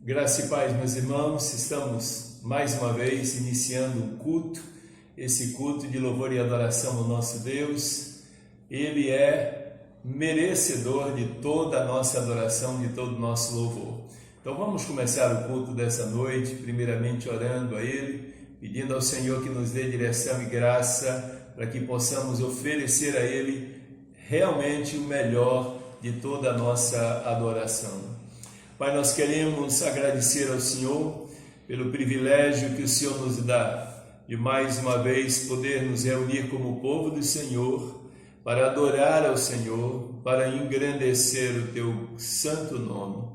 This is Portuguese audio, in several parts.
Graça e paz, meus irmãos, estamos mais uma vez iniciando um culto, esse culto de louvor e adoração ao nosso Deus. Ele é merecedor de toda a nossa adoração, de todo o nosso louvor. Então vamos começar o culto dessa noite, primeiramente orando a Ele, pedindo ao Senhor que nos dê direção e graça para que possamos oferecer a Ele realmente o melhor de toda a nossa adoração. Pai, nós queremos agradecer ao Senhor pelo privilégio que o Senhor nos dá de mais uma vez poder nos reunir como povo do Senhor para adorar ao Senhor, para engrandecer o Teu santo nome.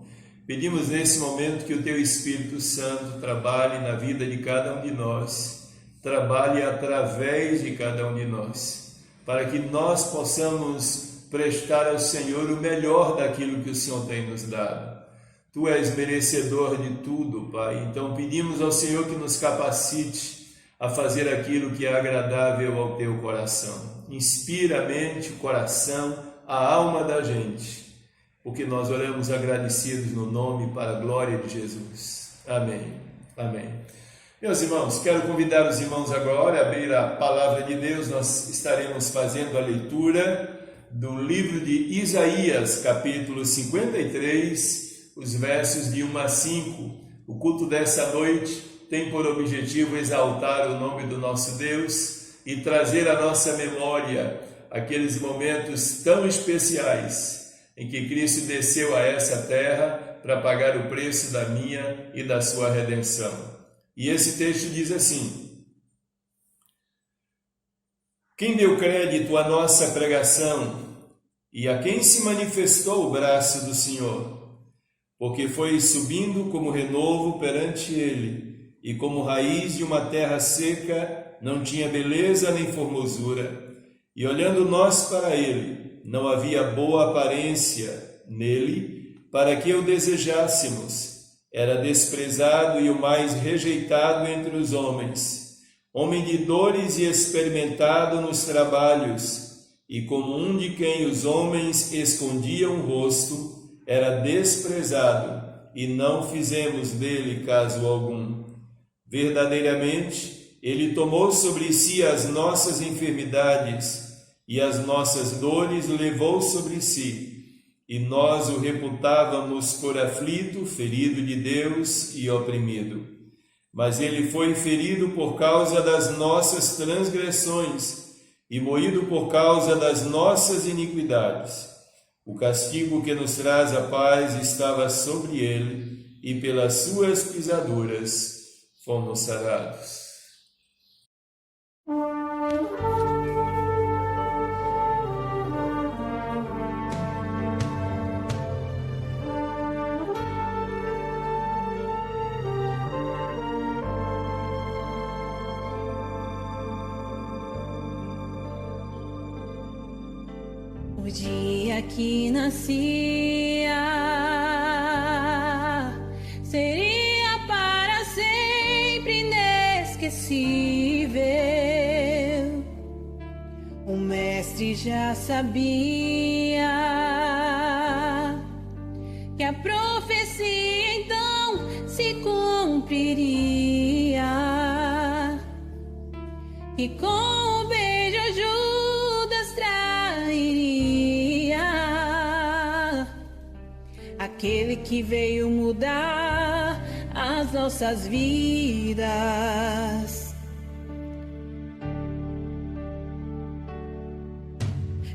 Pedimos nesse momento que o Teu Espírito Santo trabalhe na vida de cada um de nós, trabalhe através de cada um de nós, para que nós possamos prestar ao Senhor o melhor daquilo que o Senhor tem nos dado. Tu és merecedor de tudo, Pai. Então pedimos ao Senhor que nos capacite a fazer aquilo que é agradável ao Teu coração. Inspira a mente, o coração, a alma da gente, porque nós oramos agradecidos no nome para a glória de Jesus. Amém. Amém. Meus irmãos, quero convidar os irmãos agora a abrir a palavra de Deus. Nós estaremos fazendo a leitura do livro de Isaías, capítulo 53, os versos de 1 a 5. O culto dessa noite tem por objetivo exaltar o nome do nosso Deus e trazer à nossa memória aqueles momentos tão especiais em que Cristo desceu a essa terra para pagar o preço da minha e da sua redenção. E esse texto diz assim: quem deu crédito à nossa pregação e a quem se manifestou o braço do Senhor? Porque foi subindo como renovo perante ele, e como raiz de uma terra seca, não tinha beleza nem formosura. E olhando nós para ele, não havia boa aparência nele, para que o desejássemos. Era desprezado e o mais rejeitado entre os homens, homem de dores e experimentado nos trabalhos, e como um de quem os homens escondiam o rosto, era desprezado, e não fizemos dele caso algum. Verdadeiramente, ele tomou sobre si as nossas enfermidades, e as nossas dores levou sobre si, e nós o reputávamos por aflito, ferido de Deus e oprimido. Mas ele foi ferido por causa das nossas transgressões, e moído por causa das nossas iniquidades. O castigo que nos traz a paz estava sobre ele, e pelas suas pisaduras fomos sarados. O dia que nascia seria para sempre inesquecível. O mestre já sabia que a profecia então se cumpriria, e com o beijo Judas trairia aquele que veio mudar as nossas vidas.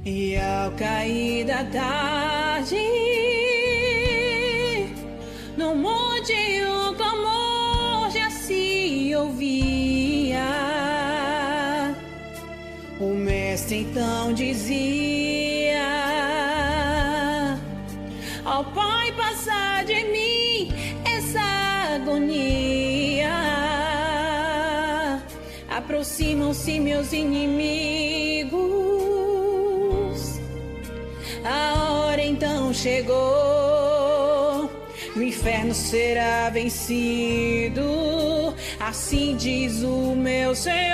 E ao cair da tarde, no monte o clamor já se ouvia. O mestre então dizia ao Pai: passar de mim essa agonia. Aproximam-se meus inimigos, a hora então chegou, o inferno será vencido, assim diz o meu Senhor.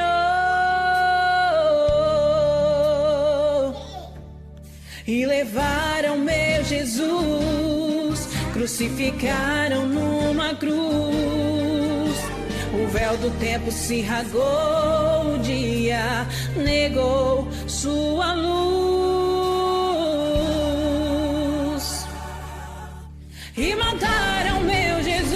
E levaram meu Jesus, crucificaram numa cruz. véu do tempo se rasgou, o dia negou sua luz e mataram meu Jesus.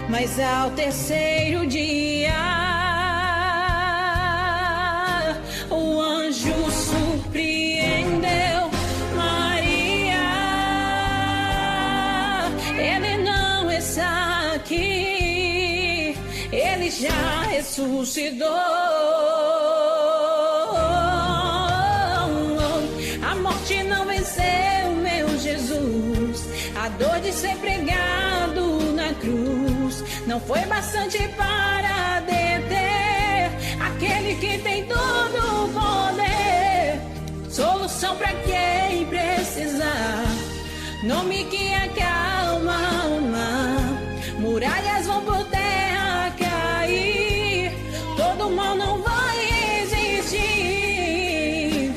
Mas ao terceiro dia, o anjo surpreendeu Maria. Ele não está aqui, ele já ressuscitou. A morte não venceu meu Jesus, a dor de ser pregado na cruz não foi bastante para deter aquele que tem todo o poder. Solução para quem precisar, nome que acalma a alma. Muralhas vão por terra cair, todo mal não vai existir.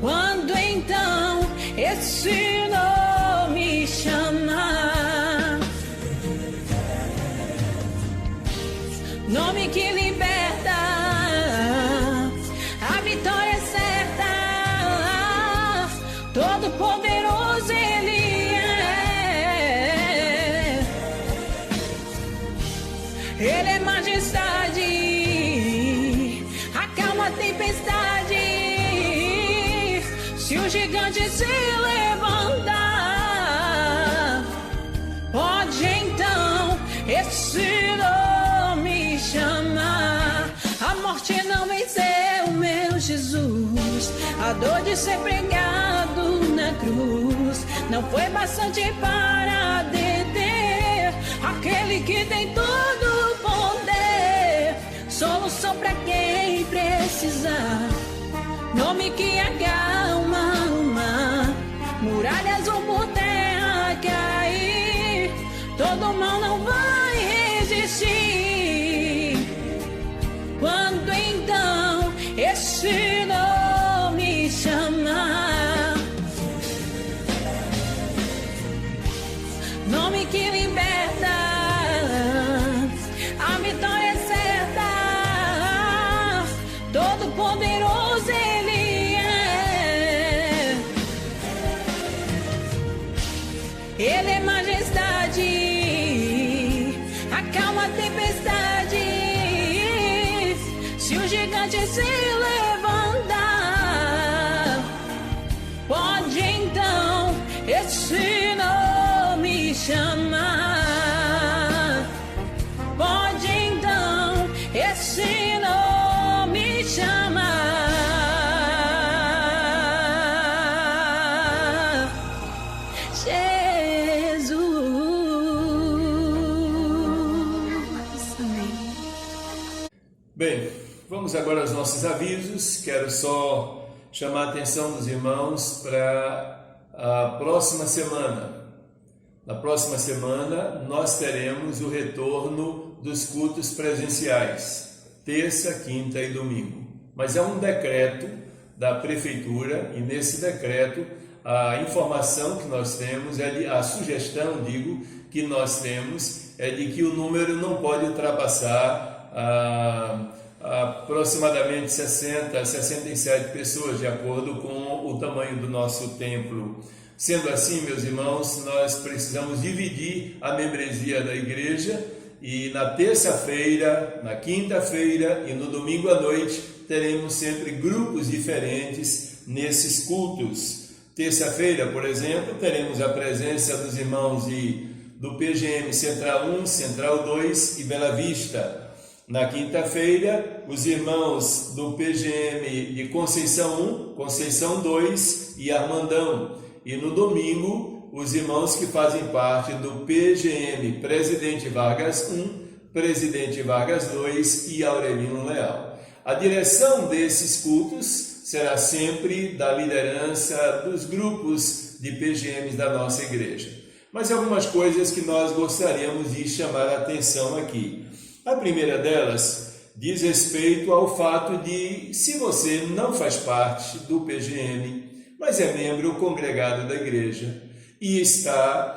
Quando então esse nome chamar, nome que liberta, a vitória é certa. Todo poderoso ele é. Ele é majestade, acalma a tempestade. Se o gigante se levantar, pode então esse nome chamar. A morte não venceu meu Jesus, a dor de ser pregado na cruz não foi bastante para deter aquele que tem todo o poder. Solução para quem precisar, nome que acalma a alma. Muralhas vão por terra cair, todo mal não vai existir. Quando então esse nome chamar, nome que liberta, a vitória é certa. Todo poderoso ele é. Ele é majestade, acalma a tempestade. Se o gigante se levantar, pode então esse nome chamar. Pode então esse nome chamar. Jesus. Amém. Bem, vamos agora aos nossos avisos. Quero só chamar a atenção dos irmãos para a próxima semana. Na próxima semana nós teremos o retorno dos cultos presenciais, terça, quinta e domingo. Mas é um decreto da prefeitura e nesse decreto a informação que nós temos, a sugestão, que nós temos é de que o número não pode ultrapassar aproximadamente 60 a 67 pessoas, de acordo com o tamanho do nosso templo. Sendo assim, meus irmãos, nós precisamos dividir a membresia da igreja e na terça-feira, na quinta-feira e no domingo à noite teremos sempre grupos diferentes nesses cultos. Terça-feira, por exemplo, teremos a presença dos irmãos do PGM Central 1, Central 2 e Bela Vista. Na quinta-feira, os irmãos do PGM de Conceição 1, Conceição 2 e Armandão. E no domingo, os irmãos que fazem parte do PGM Presidente Vargas 1, Presidente Vargas 2 e Aurelino Leal. A direção desses cultos será sempre da liderança dos grupos de PGMs da nossa igreja. mas algumas coisas que nós gostaríamos de chamar a atenção aqui. A primeira delas diz respeito ao fato de, se você não faz parte do PGM, mas é membro congregado da igreja e está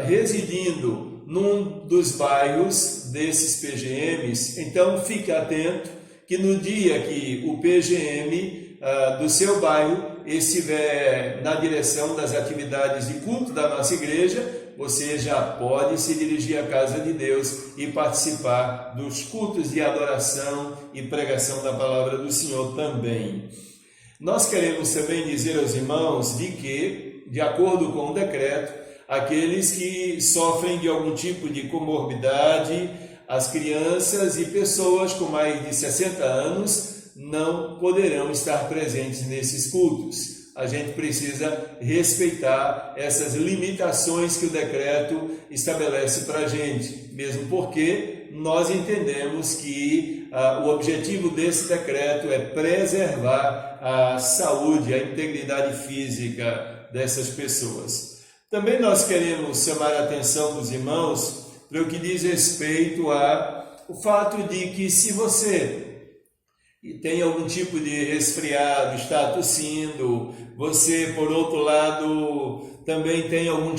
residindo num dos bairros desses PGMs, então fique atento que no dia que o PGM do seu bairro estiver na direção das atividades de culto da nossa igreja, você já pode se dirigir à casa de Deus e participar dos cultos de adoração e pregação da palavra do Senhor também. Nós queremos também dizer aos irmãos de que, de acordo com o decreto, aqueles que sofrem de algum tipo de comorbidade, as crianças e pessoas com mais de 60 anos não poderão estar presentes nesses cultos. A gente precisa respeitar essas limitações que o decreto estabelece para a gente, mesmo porque nós entendemos que o objetivo desse decreto é preservar a saúde, a integridade física dessas pessoas. Também nós queremos chamar a atenção dos irmãos para o que diz respeito ao fato de que, se você tem algum tipo de resfriado, está tossindo, você, por outro lado, também tem algum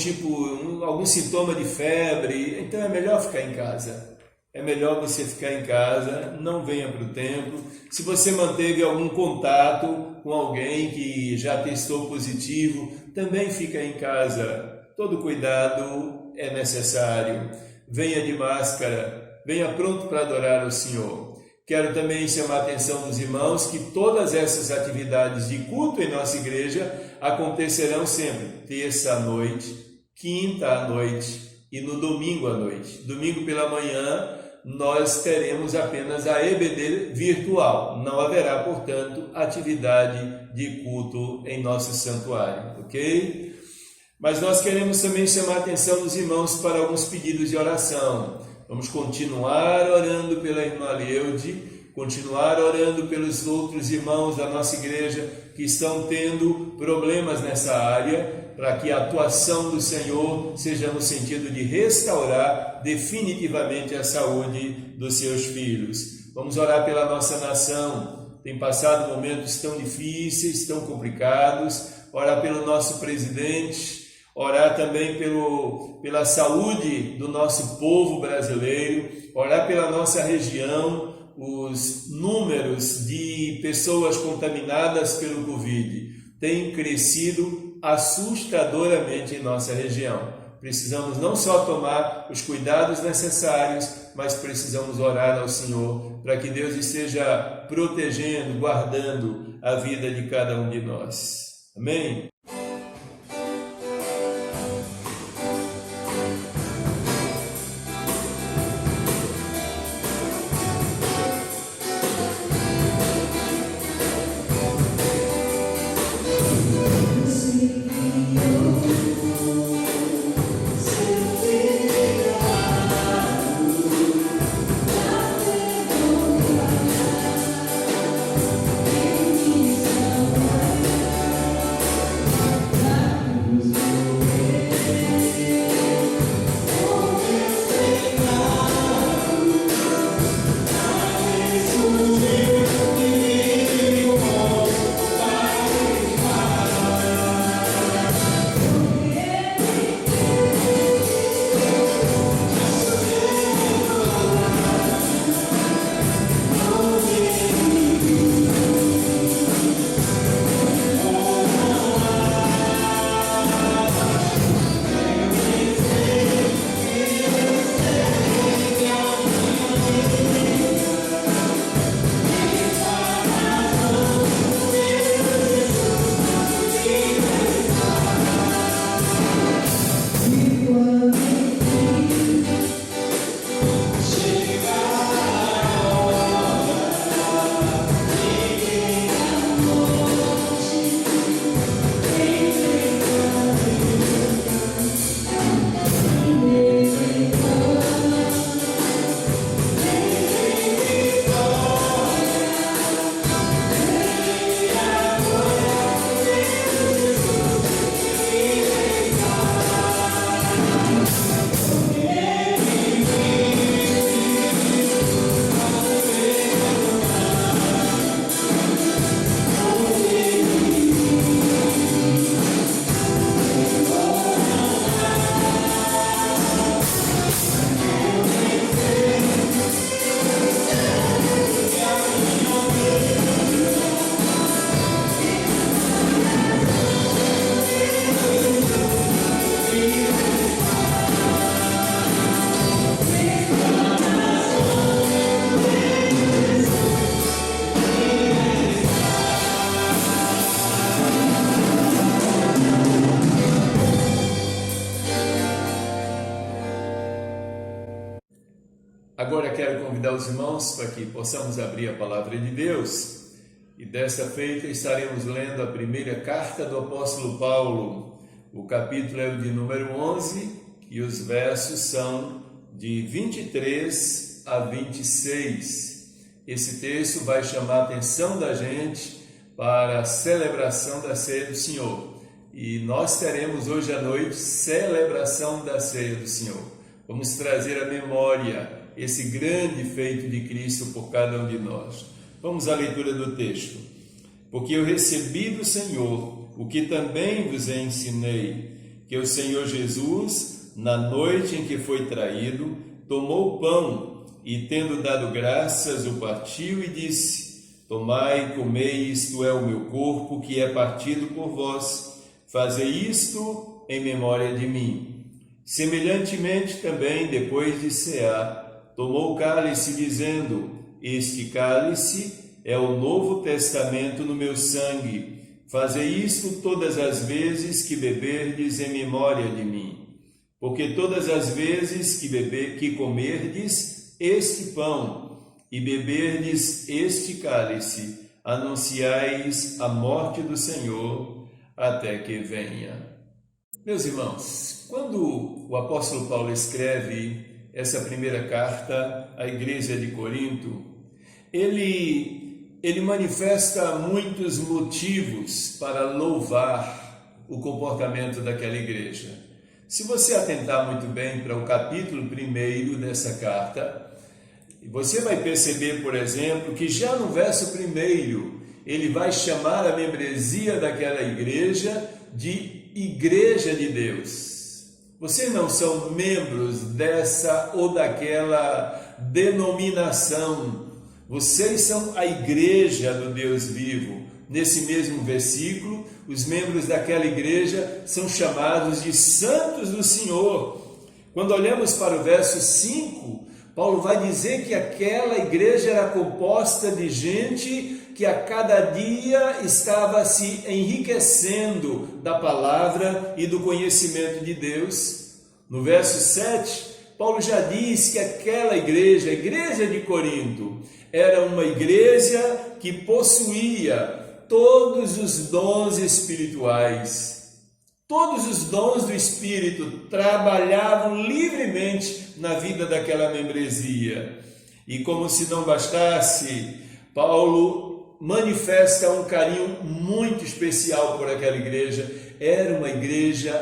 sintoma de febre, então é melhor ficar em casa. É melhor você ficar em casa, não venha para o templo. Se você manteve algum contato com alguém que já testou positivo, também fica em casa. Todo cuidado é necessário. Venha de máscara, venha pronto para adorar o Senhor. Quero também chamar a atenção dos irmãos que todas essas atividades de culto em nossa igreja acontecerão sempre terça à noite, quinta à noite e no domingo à noite. Domingo pela manhã nós teremos apenas a EBD virtual. Não haverá, portanto, atividade de culto em nosso santuário, ok? Mas nós queremos também chamar a atenção dos irmãos para alguns pedidos de oração. Vamos continuar orando pela irmã Leude, continuar orando pelos outros irmãos da nossa igreja que estão tendo problemas nessa área, para que a atuação do Senhor seja no sentido de restaurar definitivamente a saúde dos seus filhos. Vamos orar pela nossa nação, tem passado momentos tão difíceis, tão complicados, orar pelo nosso presidente, orar também pela saúde do nosso povo brasileiro, orar pela nossa região. Os números de pessoas contaminadas pelo Covid têm crescido assustadoramente em nossa região. Precisamos não só tomar os cuidados necessários, mas precisamos orar ao Senhor para que Deus esteja protegendo, guardando a vida de cada um de nós. Amém? Agora quero convidar os irmãos para que possamos abrir a palavra de Deus e desta feita estaremos lendo a primeira carta do apóstolo Paulo. O capítulo é o de número 11 e os versos são de 23 a 26. Esse texto vai chamar a atenção da gente para a celebração da ceia do Senhor. E nós teremos hoje à noite celebração da ceia do Senhor. Vamos trazer à memória esse grande feito de Cristo por cada um de nós. Vamos à leitura do texto. Porque eu recebi do Senhor o que também vos ensinei, que o Senhor Jesus, na noite em que foi traído, tomou o pão e, tendo dado graças, o partiu e disse: Tomai e comei, isto é o meu corpo, que é partido por vós. Fazei isto em memória de mim. Semelhantemente também, depois de cear, tomou o cálice, dizendo: Este cálice é o novo testamento no meu sangue. Fazei isto todas as vezes que beberdes em memória de mim. Porque todas as vezes que comerdes este pão e beberdes este cálice, anunciais a morte do Senhor até que venha. Meus irmãos, quando o apóstolo Paulo escreve essa primeira carta à igreja de Corinto, ele manifesta muitos motivos para louvar o comportamento daquela igreja. Se você atentar muito bem para o capítulo 1 dessa carta, você vai perceber, por exemplo, que já no verso 1 ele vai chamar a membresia daquela igreja de Igreja de Deus. Vocês não são membros dessa ou daquela denominação. Vocês são a igreja do Deus vivo. Nesse mesmo versículo, os membros daquela igreja são chamados de santos do Senhor. Quando olhamos para o verso 5, Paulo vai dizer que aquela igreja era composta de gente que a cada dia estava se enriquecendo da palavra e do conhecimento de Deus. No verso 7, Paulo já diz que aquela igreja, a igreja de Corinto, era uma igreja que possuía todos os dons espirituais. Todos os dons do Espírito trabalhavam livremente na vida daquela membresia. E como se não bastasse, Paulo manifesta um carinho muito especial por aquela igreja. Era uma igreja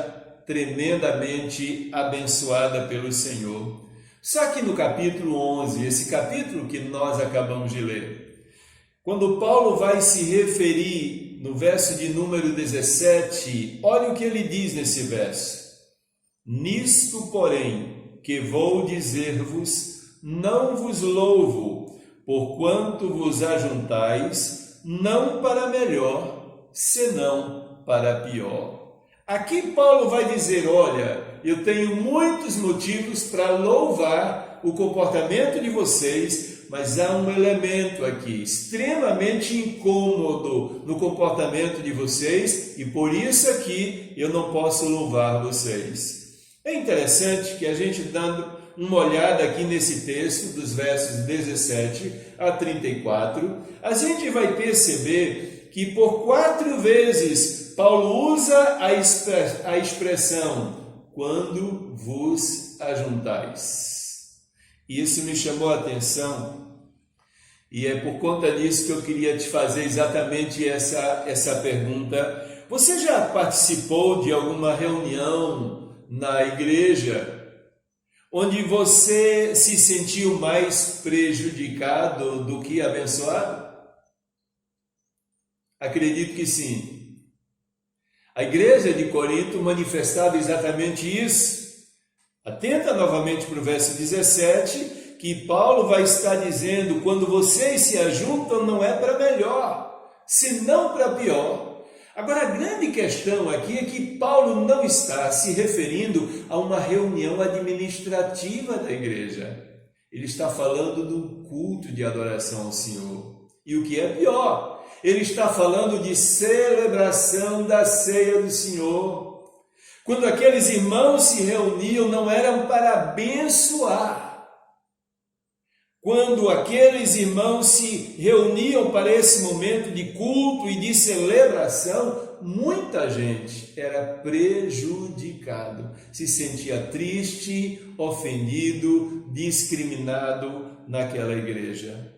tremendamente abençoada pelo Senhor. Só que no capítulo 11, esse capítulo que nós acabamos de ler, quando Paulo vai se referir no verso de número 17, olha o que ele diz nesse verso: Nisto, porém, que vou dizer-vos, não vos louvo, porquanto vos ajuntais, não para melhor, senão para pior. Aqui Paulo vai dizer: olha, eu tenho muitos motivos para louvar o comportamento de vocês, mas há um elemento aqui extremamente incômodo no comportamento de vocês e por isso aqui eu não posso louvar vocês. É interessante que a gente dando uma olhada aqui nesse texto, dos versos 17 a 34, a gente vai perceber que por 4 vezes Paulo usa a expressão quando vos ajuntais. Isso me chamou a atenção e é por conta disso que eu queria te fazer exatamente essa pergunta. Você já participou de alguma reunião na igreja onde você se sentiu mais prejudicado do que abençoado? Acredito que sim. A igreja de Corinto manifestava exatamente isso. Atenta novamente para o verso 17, que Paulo vai estar dizendo: quando vocês se ajuntam não é para melhor, senão para pior. Agora, a grande questão aqui é que Paulo não está se referindo a uma reunião administrativa da igreja. Ele está falando do culto de adoração ao Senhor. E o que é pior, ele está falando de celebração da ceia do Senhor. Quando aqueles irmãos se reuniam, não eram para abençoar, quando aqueles irmãos se reuniam para esse momento de culto e de celebração, muita gente era prejudicado, se sentia triste, ofendido, discriminado naquela igreja.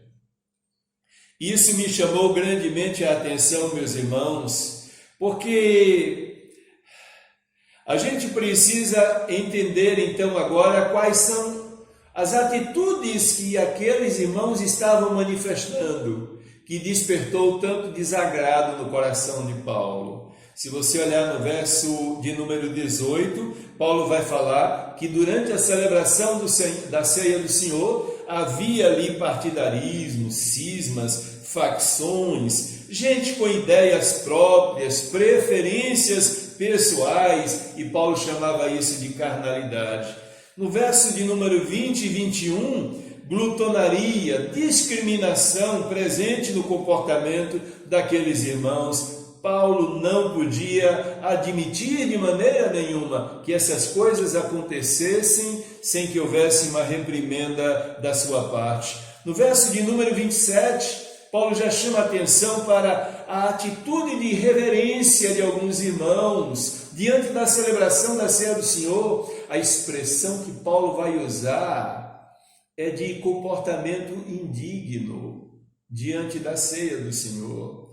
Isso me chamou grandemente a atenção, meus irmãos, porque a gente precisa entender então agora quais são as atitudes que aqueles irmãos estavam manifestando, que despertou tanto desagrado no coração de Paulo. Se você olhar no verso de número 18, Paulo vai falar que durante a celebração da ceia do Senhor, havia ali partidarismo, cismas, facções, gente com ideias próprias, preferências pessoais, e Paulo chamava isso de carnalidade. No verso de número 20 e 21, glutonaria, discriminação presente no comportamento daqueles irmãos. Paulo não podia admitir de maneira nenhuma que essas coisas acontecessem sem que houvesse uma reprimenda da sua parte. No verso de número 27, Paulo já chama atenção para a atitude de reverência de alguns irmãos diante da celebração da ceia do Senhor. A expressão que Paulo vai usar é de comportamento indigno diante da ceia do Senhor.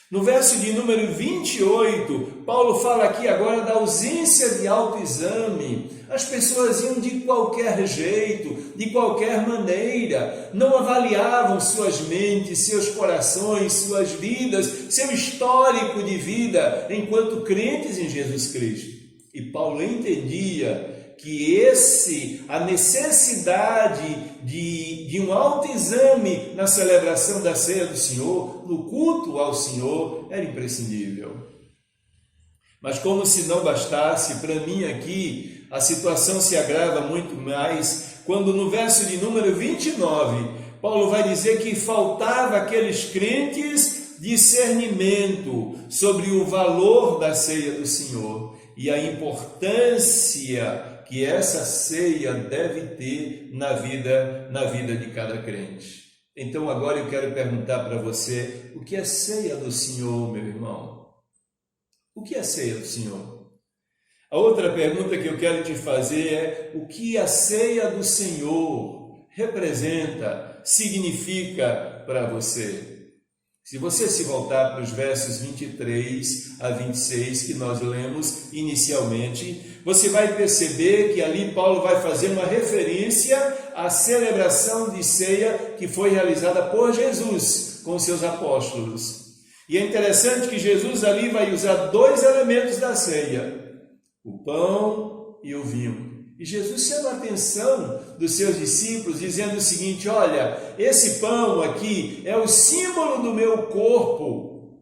No verso de número 28, Paulo fala aqui agora da ausência de autoexame. As pessoas iam de qualquer jeito, de qualquer maneira, não avaliavam suas mentes, seus corações, suas vidas, seu histórico de vida enquanto crentes em Jesus Cristo. E Paulo entendia que a necessidade de um autoexame na celebração da ceia do Senhor, no culto ao Senhor, era imprescindível. Mas como se não bastasse, para mim aqui, a situação se agrava muito mais, quando no verso de número 29, Paulo vai dizer que faltava àqueles crentes discernimento sobre o valor da ceia do Senhor e a importância que essa ceia deve ter na vida de cada crente. Então agora eu quero perguntar para você, o que é ceia do Senhor, meu irmão? O que é ceia do Senhor? A outra pergunta que eu quero te fazer é, o que a ceia do Senhor representa, significa para você? Se você se voltar para os versos 23 a 26 que nós lemos inicialmente, você vai perceber que ali Paulo vai fazer uma referência à celebração de ceia que foi realizada por Jesus com seus apóstolos. E é interessante que Jesus ali vai usar dois elementos da ceia, o pão e o vinho. E Jesus chama a atenção dos seus discípulos, dizendo o seguinte: olha, esse pão aqui é o símbolo do meu corpo,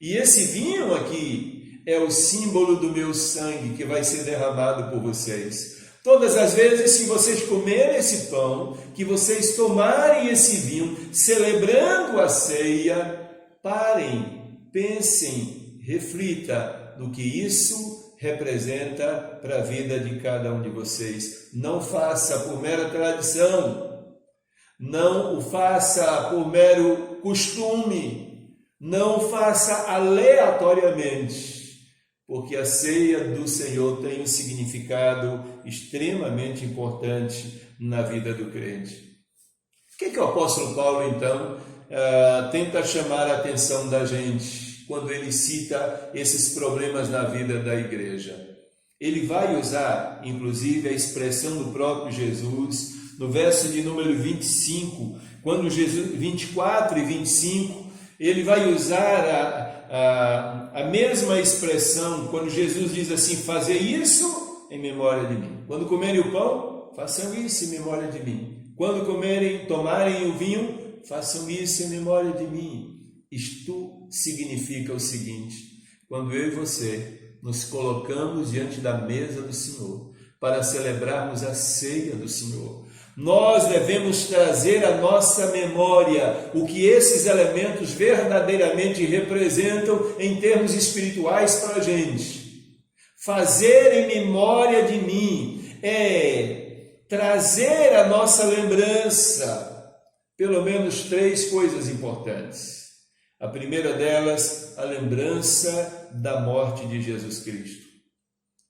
e esse vinho aqui é o símbolo do meu sangue que vai ser derramado por vocês. Todas as vezes que vocês comerem esse pão, que vocês tomarem esse vinho, celebrando a ceia, parem, pensem, reflita no que isso representa para a vida de cada um de vocês. Não faça por mera tradição, não o faça por mero costume, não faça aleatoriamente, porque a ceia do Senhor tem um significado extremamente importante na vida do crente. O que o apóstolo Paulo, então, tenta chamar a atenção da gente quando ele cita esses problemas na vida da igreja? Ele vai usar, inclusive, a expressão do próprio Jesus, no verso de número 25, quando Jesus, 24 e 25, ele vai usar a mesma expressão, quando Jesus diz assim: fazer isso em memória de mim. Quando comerem o pão, façam isso em memória de mim. Quando tomarem o vinho, façam isso em memória de mim. Isto significa o seguinte: quando eu e você nos colocamos diante da mesa do Senhor para celebrarmos a ceia do Senhor, nós devemos trazer à nossa memória o que esses elementos verdadeiramente representam em termos espirituais para a gente. Fazer em memória de mim é trazer à nossa lembrança pelo menos 3 coisas importantes. A primeira delas, a lembrança da morte de Jesus Cristo.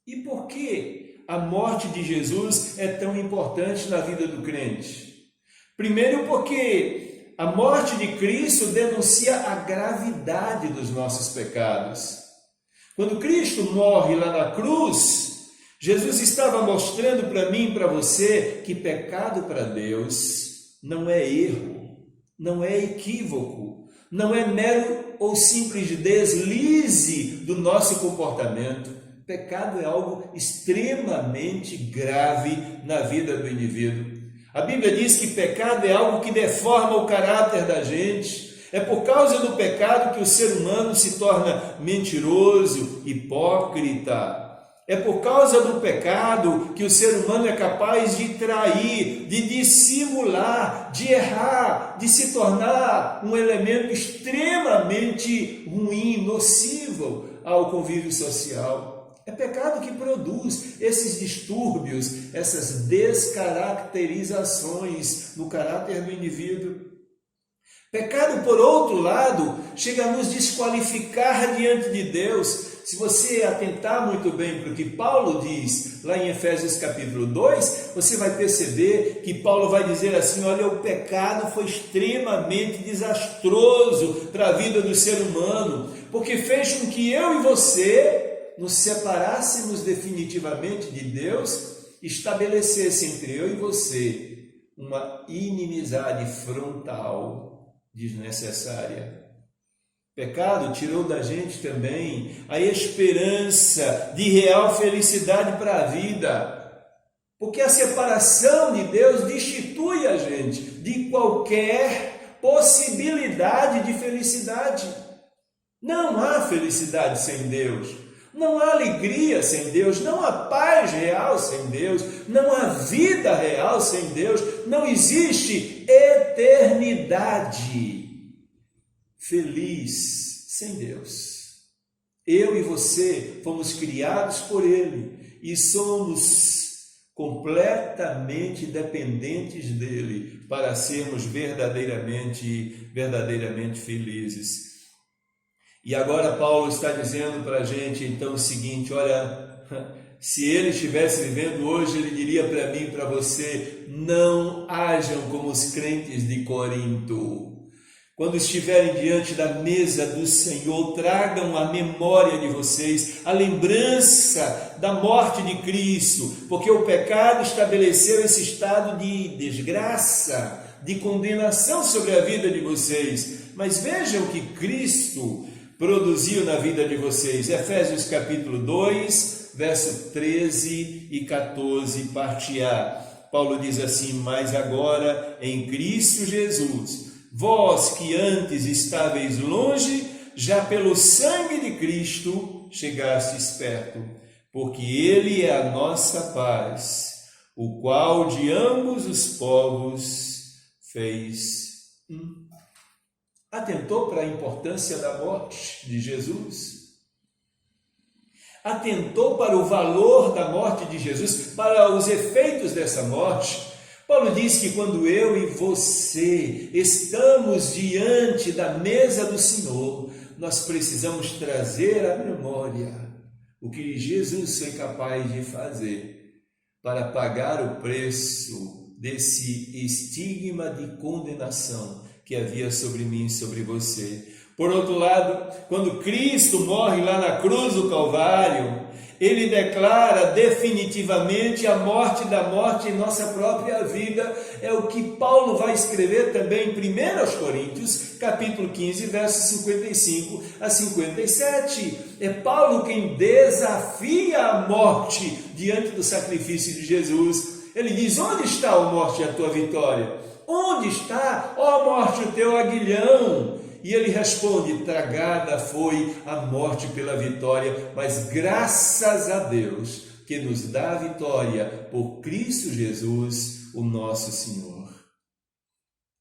E por que a morte de Jesus é tão importante na vida do crente? Primeiro, porque a morte de Cristo denuncia a gravidade dos nossos pecados. Quando Cristo morre lá na cruz, Jesus estava mostrando para mim e para você que pecado para Deus não é erro, não é equívoco, não é mero ou simples deslize do nosso comportamento. Pecado é algo extremamente grave na vida do indivíduo. A Bíblia diz que pecado é algo que deforma o caráter da gente. É por causa do pecado que o ser humano se torna mentiroso, hipócrita. É por causa do pecado que o ser humano é capaz de trair, de dissimular, de errar, de se tornar um elemento extremamente ruim, nocivo ao convívio social. É pecado que produz esses distúrbios, essas descaracterizações no caráter do indivíduo. Pecado, por outro lado, chega a nos desqualificar diante de Deus. Se você atentar muito bem para o que Paulo diz lá em Efésios capítulo 2, você vai perceber que Paulo vai dizer assim: olha, o pecado foi extremamente desastroso para a vida do ser humano, porque fez com que eu e você nos separássemos definitivamente de Deus, estabelecesse entre eu e você uma inimizade frontal desnecessária. Pecado tirou da gente também a esperança de real felicidade para a vida, porque a separação de Deus destitui a gente de qualquer possibilidade de felicidade. Não há felicidade sem Deus. Não há alegria sem Deus, não há paz real sem Deus, não há vida real sem Deus, não existe eternidade feliz sem Deus. Eu e você fomos criados por Ele e somos completamente dependentes dEle para sermos verdadeiramente felizes. E agora Paulo está dizendo para a gente então o seguinte: olha, se ele estivesse vivendo hoje, ele diria para mim e para você: não hajam como os crentes de Corinto. Quando estiverem diante da mesa do Senhor, tragam à memória de vocês a lembrança da morte de Cristo, porque o pecado estabeleceu esse estado de desgraça, de condenação sobre a vida de vocês. Mas vejam que Cristo produziu na vida de vocês. Efésios capítulo 2, verso 13 e 14, parte A. Paulo diz assim: mas agora em Cristo Jesus, vós que antes estáveis longe, já pelo sangue de Cristo chegastes perto, porque Ele é a nossa paz, o qual de ambos os povos fez um. Atentou para a importância da morte de Jesus? Atentou para o valor da morte de Jesus, para os efeitos dessa morte? Paulo diz que quando eu e você estamos diante da mesa do Senhor, nós precisamos trazer à memória o que Jesus foi capaz de fazer para pagar o preço desse estigma de condenação que havia sobre mim e sobre você. Por outro lado, quando Cristo morre lá na cruz do Calvário, Ele declara definitivamente a morte da morte em nossa própria vida. É o que Paulo vai escrever também em 1 Coríntios, capítulo 15, versos 55 a 57. É Paulo quem desafia a morte diante do sacrifício de Jesus. Ele diz: onde está, ó morte, a tua vitória? Onde está, ó morte, o teu aguilhão? E ele responde: tragada foi a morte pela vitória, mas graças a Deus que nos dá a vitória por Cristo Jesus, o nosso Senhor.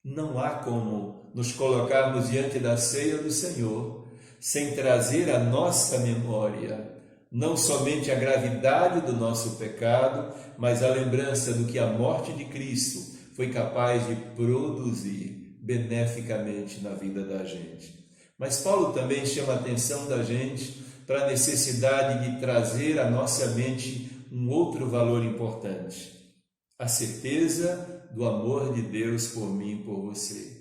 Não há como nos colocarmos diante da ceia do Senhor sem trazer à nossa memória não somente a gravidade do nosso pecado, mas a lembrança do que a morte de Cristo foi capaz de produzir beneficamente na vida da gente. Mas Paulo também chama a atenção da gente para a necessidade de trazer à nossa mente um outro valor importante: a certeza do amor de Deus por mim e por você.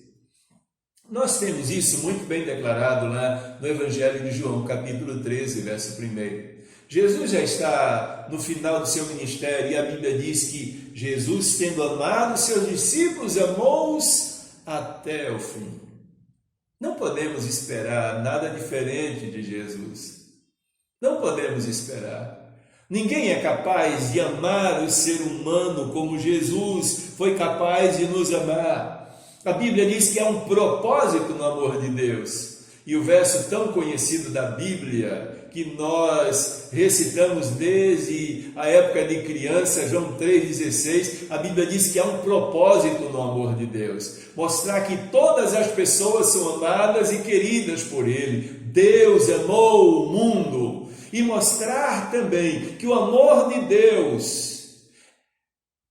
Nós temos isso muito bem declarado lá no Evangelho de João, capítulo 13, verso 1. Jesus já está no final do seu ministério e a Bíblia diz que Jesus, tendo amado seus discípulos, amou-os até o fim. Não podemos esperar nada diferente de Jesus. Não podemos esperar. Ninguém é capaz de amar o ser humano como Jesus foi capaz de nos amar. A Bíblia diz que há um propósito no amor de Deus. E o verso tão conhecido da Bíblia, que nós recitamos desde a época de criança, João 3,16, a Bíblia diz que há um propósito no amor de Deus. Mostrar que todas as pessoas são amadas e queridas por Ele. Deus amou o mundo. E mostrar também que o amor de Deus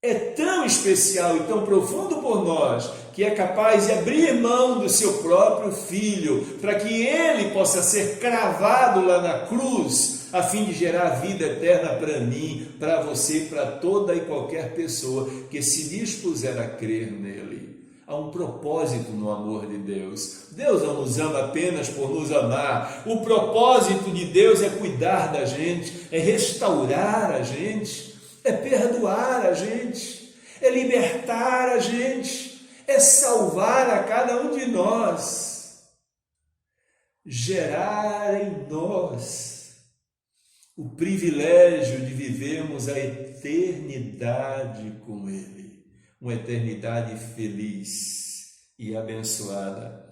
é tão especial e tão profundo por nós, que é capaz de abrir mão do seu próprio Filho, para que Ele possa ser cravado lá na cruz, a fim de gerar vida eterna para mim, para você, para toda e qualquer pessoa que se dispuser a crer nele. Há um propósito no amor de Deus. Deus não nos ama apenas por nos amar. O propósito de Deus é cuidar da gente, é restaurar a gente, é perdoar a gente, é libertar a gente, é salvar a cada um de nós, gerar em nós o privilégio de vivermos a eternidade com Ele. Uma eternidade feliz e abençoada.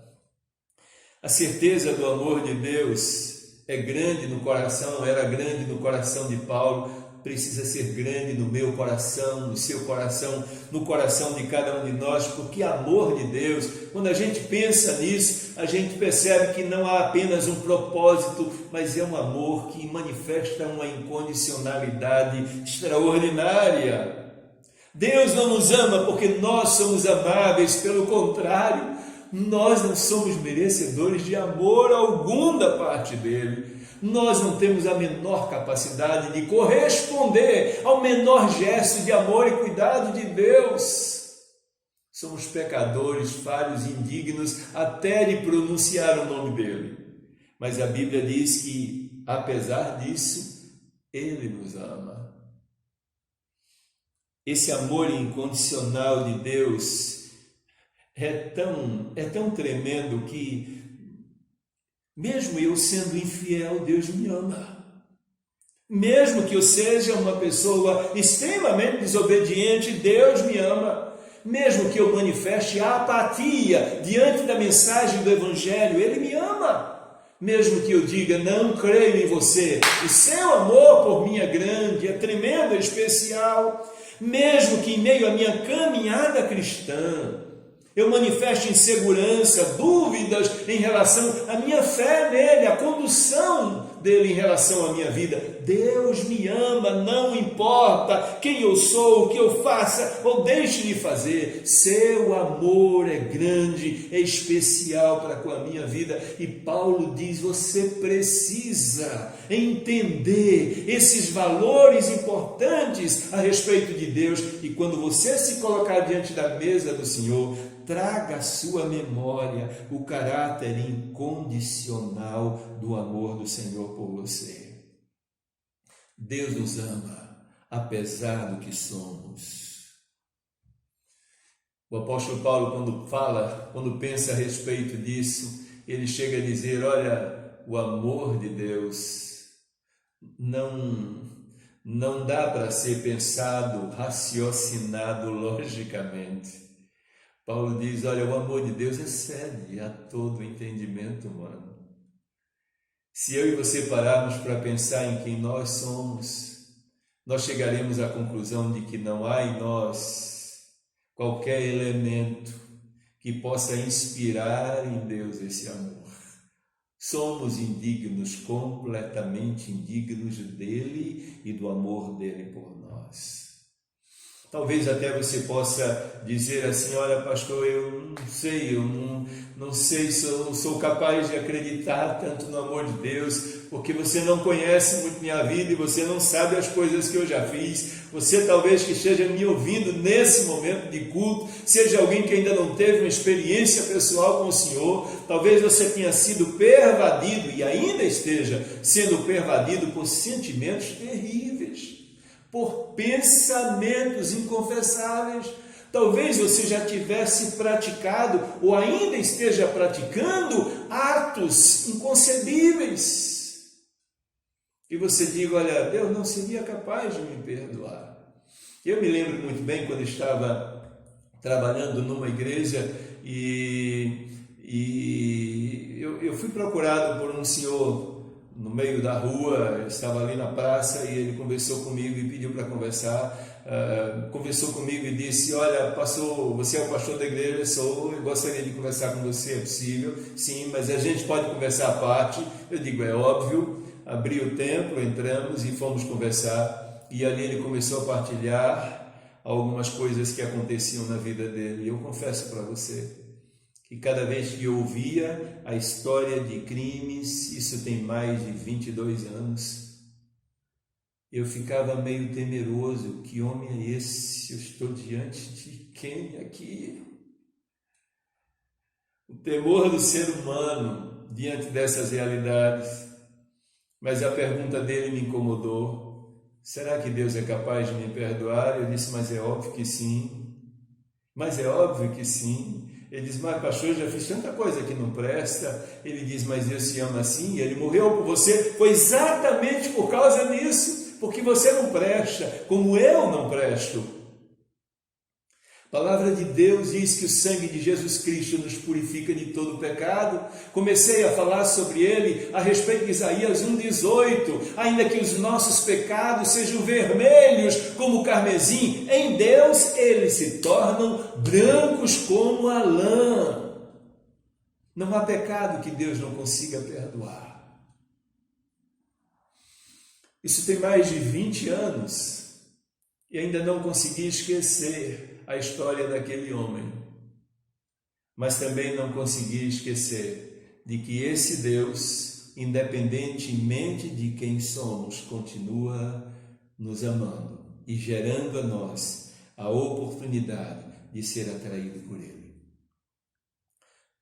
A certeza do amor de Deus é grande no coração, era grande no coração de Paulo, precisa ser grande no meu coração, no seu coração, no coração de cada um de nós, porque amor de Deus, quando a gente pensa nisso, a gente percebe que não há apenas um propósito, mas é um amor que manifesta uma incondicionalidade extraordinária. Deus não nos ama porque nós somos amáveis, pelo contrário, nós não somos merecedores de amor algum da parte dele. Nós não temos a menor capacidade de corresponder ao menor gesto de amor e cuidado de Deus. Somos pecadores, falhos, indignos até de pronunciar o nome dele. Mas a Bíblia diz que, apesar disso, ele nos ama. Esse amor incondicional de Deus é tão tremendo que, mesmo eu sendo infiel, Deus me ama. Mesmo que eu seja uma pessoa extremamente desobediente, Deus me ama. Mesmo que eu manifeste apatia diante da mensagem do Evangelho, Ele me ama. Mesmo que eu diga, não creio em você, o seu amor por mim é grande, é tremendo, é especial. Mesmo que em meio à minha caminhada cristã, eu manifeste insegurança, dúvidas em relação à minha fé nele, a condução dele em relação à minha vida. Deus me ama, não importa quem eu sou, o que eu faça ou deixe de fazer. Seu amor é grande, é especial para com a minha vida. E Paulo diz, você precisa entender esses valores importantes a respeito de Deus. E quando você se colocar diante da mesa do Senhor, traga à sua memória o caráter incondicional do amor do Senhor por você. Deus nos ama, apesar do que somos. O apóstolo Paulo, quando pensa a respeito disso, ele chega a dizer, olha, o amor de Deus não dá para ser pensado, raciocinado logicamente. Paulo diz, olha, o amor de Deus excede a todo entendimento humano. Se eu e você pararmos para pensar em quem nós somos, nós chegaremos à conclusão de que não há em nós qualquer elemento que possa inspirar em Deus esse amor. Somos indignos, completamente indignos dele e do amor dele por nós. Talvez até você possa dizer assim: olha, pastor, eu não sei se eu sou capaz de acreditar tanto no amor de Deus, porque você não conhece muito minha vida e você não sabe as coisas que eu já fiz. Você talvez que esteja me ouvindo nesse momento de culto, seja alguém que ainda não teve uma experiência pessoal com o Senhor. Talvez você tenha sido pervadido e ainda esteja sendo pervadido por sentimentos terríveis, por pensamentos inconfessáveis. Talvez você já tivesse praticado ou ainda esteja praticando atos inconcebíveis. E você diga: olha, Deus não seria capaz de me perdoar. Eu me lembro muito bem quando estava trabalhando numa igreja e eu fui procurado por um senhor no meio da rua. Eu estava ali na praça e ele conversou comigo e pediu para conversar. Conversou comigo e disse: olha, pastor, você é o pastor da igreja? Sou, eu gostaria de conversar com você. É possível? Sim, mas a gente pode conversar à parte. Eu digo: é óbvio. Abri o templo, entramos e fomos conversar, e ali ele começou a partilhar algumas coisas que aconteciam na vida dele. E eu confesso para você que cada vez que eu ouvia a história de crimes, isso tem mais de 22 anos, eu ficava meio temeroso. Que homem é esse? Eu estou diante de quem aqui? O temor do ser humano diante dessas realidades. Mas a pergunta dele me incomodou: será que Deus é capaz de me perdoar? Eu disse: mas é óbvio que sim. Mas é óbvio que sim. Ele diz: mas pastor, eu já fiz tanta coisa que não presta. Ele diz: mas Deus te ama assim, ele morreu por você. Foi exatamente por causa disso, porque você não presta, como eu não presto. A palavra de Deus diz que o sangue de Jesus Cristo nos purifica de todo pecado. Comecei a falar sobre ele a respeito de Isaías 1,18. Ainda que os nossos pecados sejam vermelhos como o carmesim, em Deus eles se tornam brancos como a lã. Não há pecado que Deus não consiga perdoar. Isso tem mais de 20 anos e ainda não consegui esquecer a história daquele homem, mas também não consegui esquecer de que esse Deus, independentemente de quem somos, continua nos amando e gerando a nós a oportunidade de ser atraído por Ele.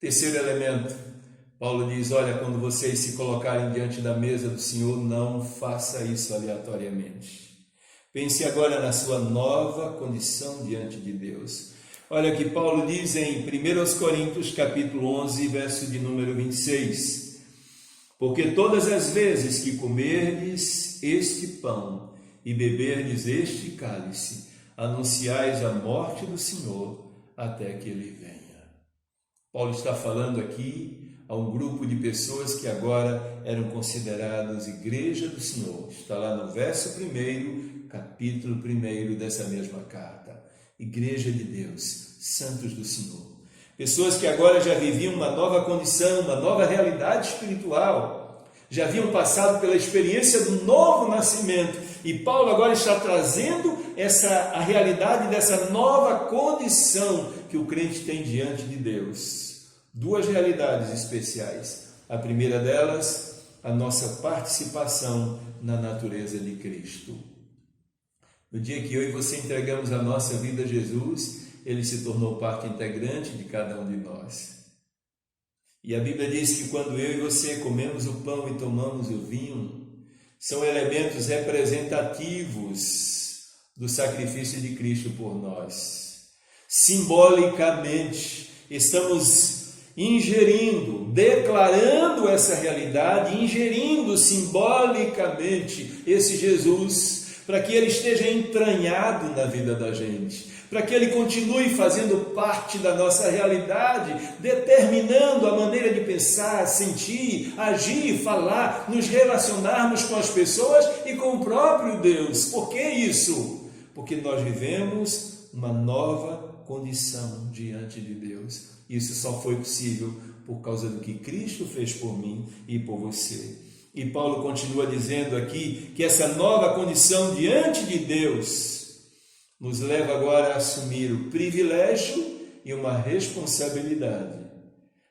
Terceiro elemento, Paulo diz: olha, quando vocês se colocarem diante da mesa do Senhor, não faça isso aleatoriamente. Pense agora na sua nova condição diante de Deus. Olha que Paulo diz em 1 Coríntios capítulo 11, verso de número 26. Porque todas as vezes que comerdes este pão e beberdes este cálice, anunciais a morte do Senhor até que Ele venha. Paulo está falando aqui a um grupo de pessoas que agora eram consideradas Igreja do Senhor. Está lá no verso 1, capítulo 1 dessa mesma carta. Igreja de Deus, santos do Senhor. Pessoas que agora já viviam uma nova condição, uma nova realidade espiritual. Já haviam passado pela experiência do novo nascimento. E Paulo agora está trazendo a realidade dessa nova condição que o crente tem diante de Deus. Duas realidades especiais. A primeira delas, a nossa participação na natureza de Cristo. No dia que eu e você entregamos a nossa vida a Jesus, Ele se tornou parte integrante de cada um de nós. E a Bíblia diz que quando eu e você comemos o pão e tomamos o vinho, são elementos representativos do sacrifício de Cristo por nós. Simbolicamente, estamos ingerindo, declarando essa realidade, ingerindo simbolicamente esse Jesus, para que Ele esteja entranhado na vida da gente, para que Ele continue fazendo parte da nossa realidade, determinando a maneira de pensar, sentir, agir, falar, nos relacionarmos com as pessoas e com o próprio Deus. Por que isso? Porque nós vivemos uma nova condição diante de Deus Isso só foi possível por causa do que Cristo fez por mim e por você. E Paulo continua dizendo aqui que essa nova condição diante de Deus nos leva agora a assumir o privilégio e uma responsabilidade.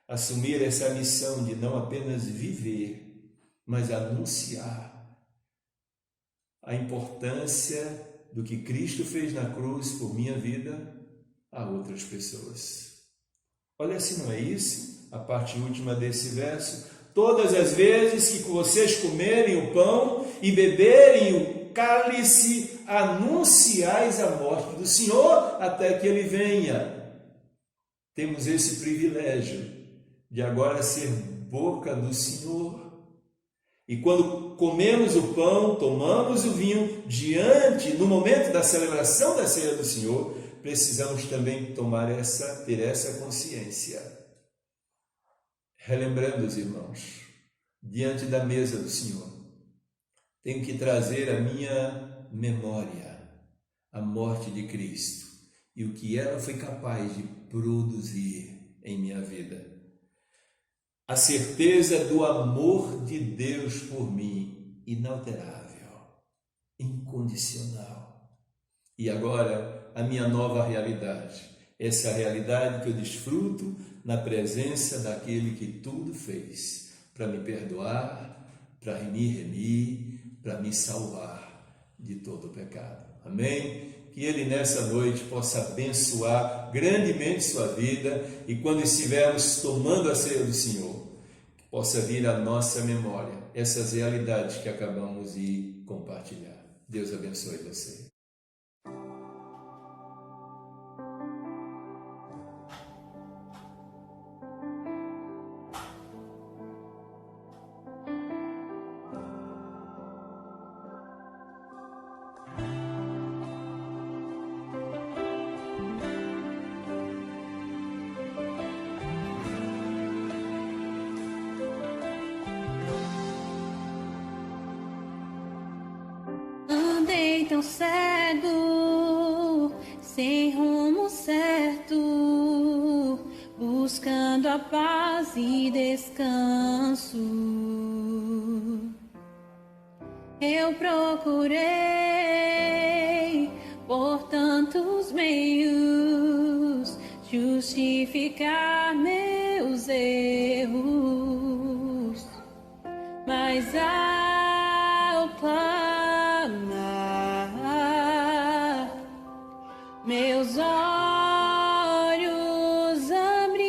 Assumir essa missão de não apenas viver, mas anunciar a importância do que Cristo fez na cruz por minha vida a outras pessoas. Olha se não é isso, a parte última desse verso. Todas as vezes que vocês comerem o pão e beberem o cálice, anunciais a morte do Senhor até que Ele venha. Temos esse privilégio de agora ser boca do Senhor. E quando comemos o pão, tomamos o vinho, no momento da celebração da ceia do Senhor, precisamos também ter essa consciência. Relembrando os irmãos, diante da mesa do Senhor, tenho que trazer à minha memória a morte de Cristo e o que ela foi capaz de produzir em minha vida. A certeza do amor de Deus por mim, inalterável, incondicional. E agora, a minha nova realidade, essa realidade que eu desfruto na presença daquele que tudo fez para me perdoar, para me remir, para me salvar de todo o pecado. Amém? Que Ele nessa noite possa abençoar grandemente sua vida e quando estivermos tomando a ceia do Senhor, que possa vir à nossa memória essas realidades que acabamos de compartilhar. Deus abençoe você. Tão cego, sem rumo certo, buscando a paz e descanso. Eu procurei por tantos meios justificar meus erros, mas ao meus olhos abri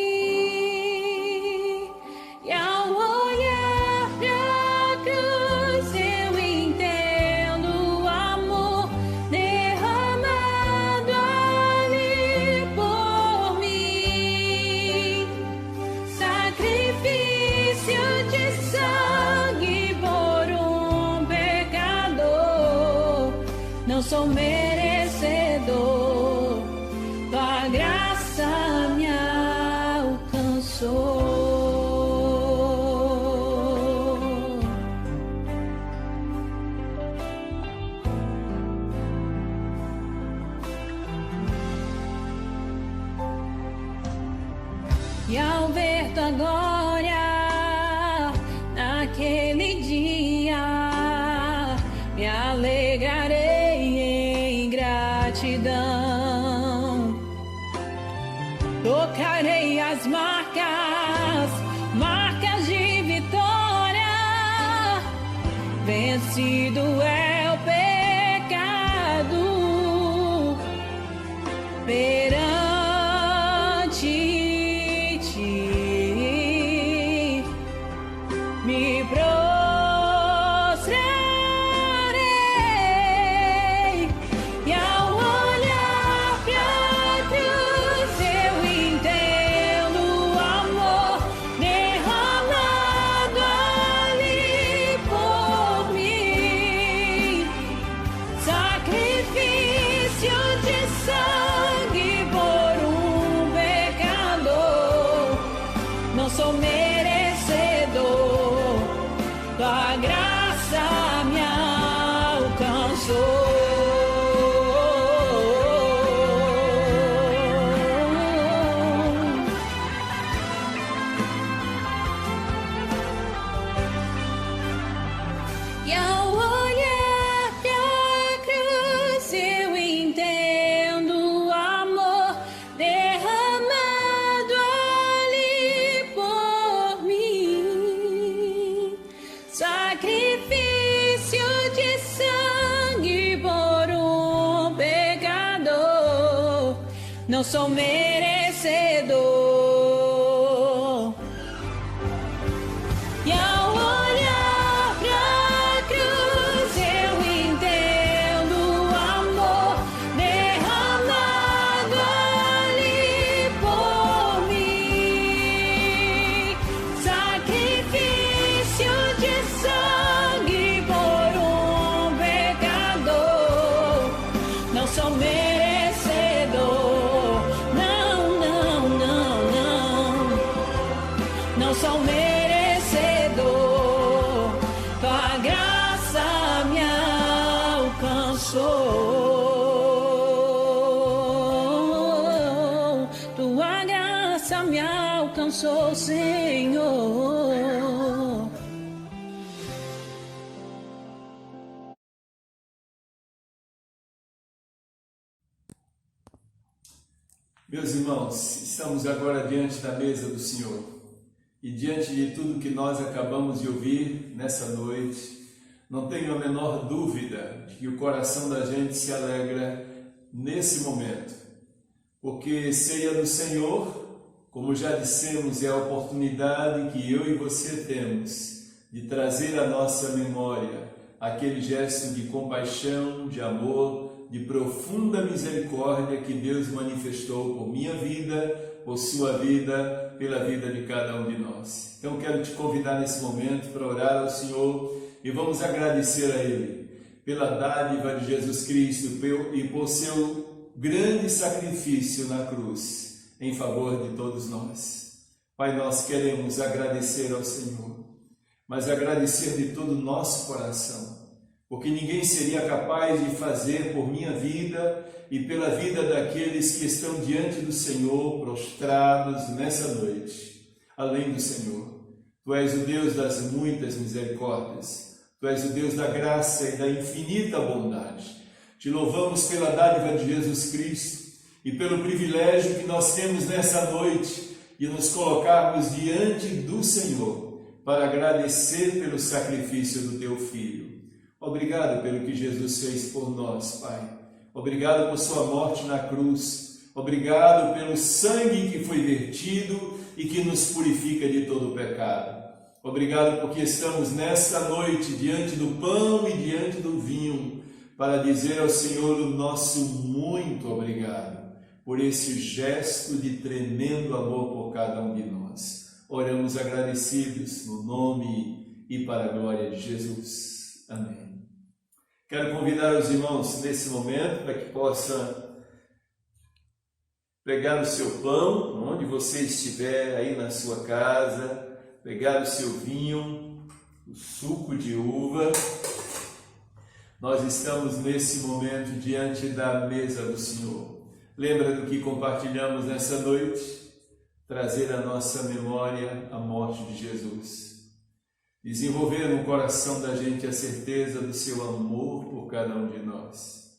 e ao olhar pra cruz eu entendo o amor derramado ali por mim. Sacrifício de sangue por um pecador. Não sou merecedor. Tua graça me alcançou. E ao ver tua glória naquele dia, me alegrarei em gratidão. Tocarei as marcas de vitória. Vencido é o pecado perante ti. Me prostrarei e ao olhar pra cruz eu entendo o amor derramado ali por mim. Sacrifício de sangue não sou merecedor. E ao olhar pra cruz eu entendo o amor derramado ali por mim. Sacrifício de sangue por um pecador. Não sou merecedor. Não, não, não, não. Não sou merecedor. Tua graça me alcançou. Tua graça me alcançou, Senhor. Meus irmãos, estamos agora diante da mesa do Senhor e diante de tudo que nós acabamos de ouvir nessa noite, não tenho a menor dúvida de que o coração da gente se alegra nesse momento, porque ceia do Senhor, como já dissemos, é a oportunidade que eu e você temos de trazer à nossa memória aquele gesto de compaixão, de amor, de profunda misericórdia que Deus manifestou por minha vida, por sua vida, pela vida de cada um de nós. Então quero te convidar nesse momento para orar ao Senhor e vamos agradecer a Ele pela dádiva de Jesus Cristo e por seu grande sacrifício na cruz em favor de todos nós. Pai, nós queremos agradecer ao Senhor, mas agradecer de todo o nosso coração, porque ninguém seria capaz de fazer por minha vida e pela vida daqueles que estão diante do Senhor, prostrados nessa noite, além do Senhor. Tu és o Deus das muitas misericórdias, Tu és o Deus da graça e da infinita bondade. Te louvamos pela dádiva de Jesus Cristo e pelo privilégio que nós temos nessa noite de nos colocarmos diante do Senhor para agradecer pelo sacrifício do Teu Filho. Obrigado pelo que Jesus fez por nós, Pai. Obrigado por sua morte na cruz. Obrigado pelo sangue que foi vertido e que nos purifica de todo o pecado. Obrigado porque estamos nesta noite diante do pão e diante do vinho para dizer ao Senhor o nosso muito obrigado por esse gesto de tremendo amor por cada um de nós. Oramos agradecidos no nome e para a glória de Jesus. Amém. Quero convidar os irmãos nesse momento para que possam pegar o seu pão, onde você estiver aí na sua casa, pegar o seu vinho, o suco de uva. Nós estamos nesse momento diante da mesa do Senhor. Lembra do que compartilhamos nessa noite? Trazer à nossa memória a morte de Jesus. Desenvolver no coração da gente a certeza do seu amor por cada um de nós.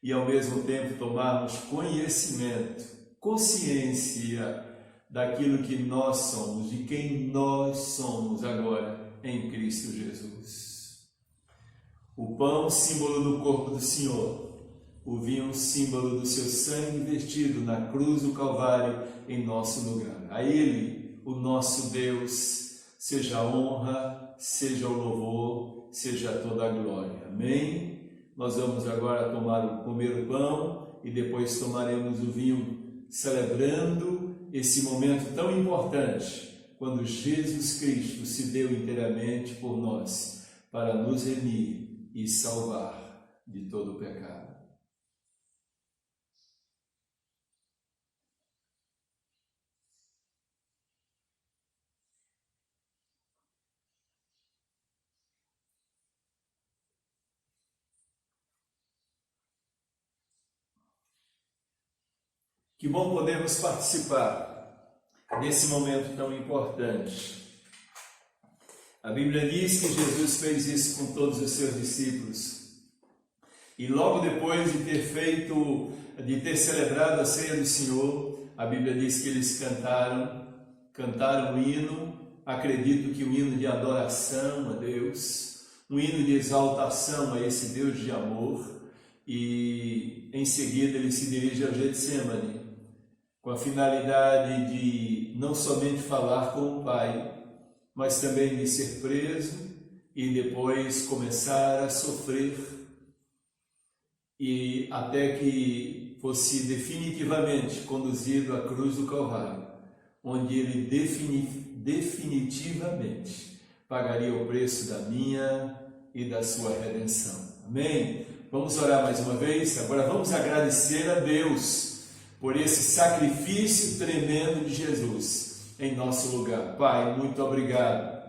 E ao mesmo tempo tomarmos conhecimento, consciência daquilo que nós somos, de quem nós somos agora em Cristo Jesus. O pão, símbolo do corpo do Senhor. O vinho, símbolo do seu sangue vertido na cruz do Calvário em nosso lugar. A Ele, o nosso Deus, seja a honra, seja o louvor, seja toda a glória. Amém? Nós vamos agora comer o pão e depois tomaremos o vinho, celebrando esse momento tão importante, quando Jesus Cristo se deu inteiramente por nós, para nos remir e salvar de todo o pecado. Que bom podermos participar nesse momento tão importante. A Bíblia diz que Jesus fez isso com todos os seus discípulos. E logo depois de ter celebrado a ceia do Senhor, a Bíblia diz que eles cantaram um hino, acredito que um hino de adoração a Deus, um hino de exaltação a esse Deus de amor, e em seguida ele se dirige ao Getsemane, com a finalidade de não somente falar com o Pai, mas também de ser preso e depois começar a sofrer, e até que fosse definitivamente conduzido à cruz do Calvário, onde ele definitivamente pagaria o preço da minha e da sua redenção. Amém? Vamos orar mais uma vez. Agora vamos agradecer a Deus por esse sacrifício tremendo de Jesus em nosso lugar. Pai, muito obrigado.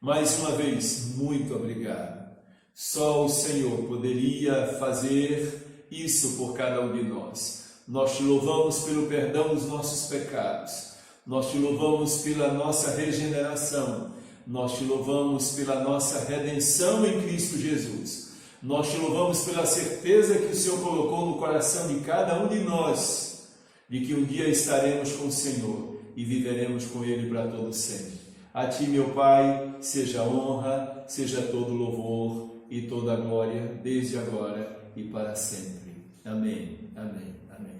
Mais uma vez, muito obrigado. Só o Senhor poderia fazer isso por cada um de nós. Nós te louvamos pelo perdão dos nossos pecados. Nós te louvamos pela nossa regeneração. Nós te louvamos pela nossa redenção em Cristo Jesus. Nós te louvamos pela certeza que o Senhor colocou no coração de cada um de nós, de que um dia estaremos com o Senhor e viveremos com Ele para todo sempre. A Ti, meu Pai, seja a honra, seja todo o louvor e toda a glória, desde agora e para sempre. Amém, amém, amém.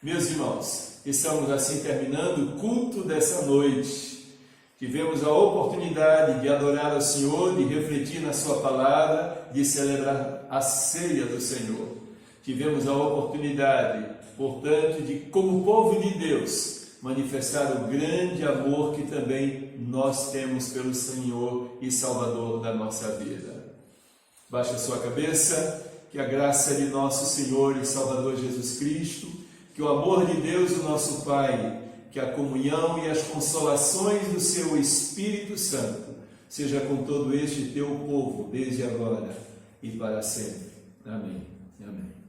Meus irmãos, estamos assim terminando o culto dessa noite. Tivemos a oportunidade de adorar ao Senhor, de refletir na Sua palavra, de celebrar a ceia do Senhor. Tivemos a oportunidade, portanto, de, como povo de Deus, manifestar o grande amor que também nós temos pelo Senhor e Salvador da nossa vida. Baixe a sua cabeça, que a graça de nosso Senhor e Salvador Jesus Cristo, que o amor de Deus, o nosso Pai, que a comunhão e as consolações do seu Espírito Santo seja com todo este teu povo, desde agora e para sempre. Amém. Amém.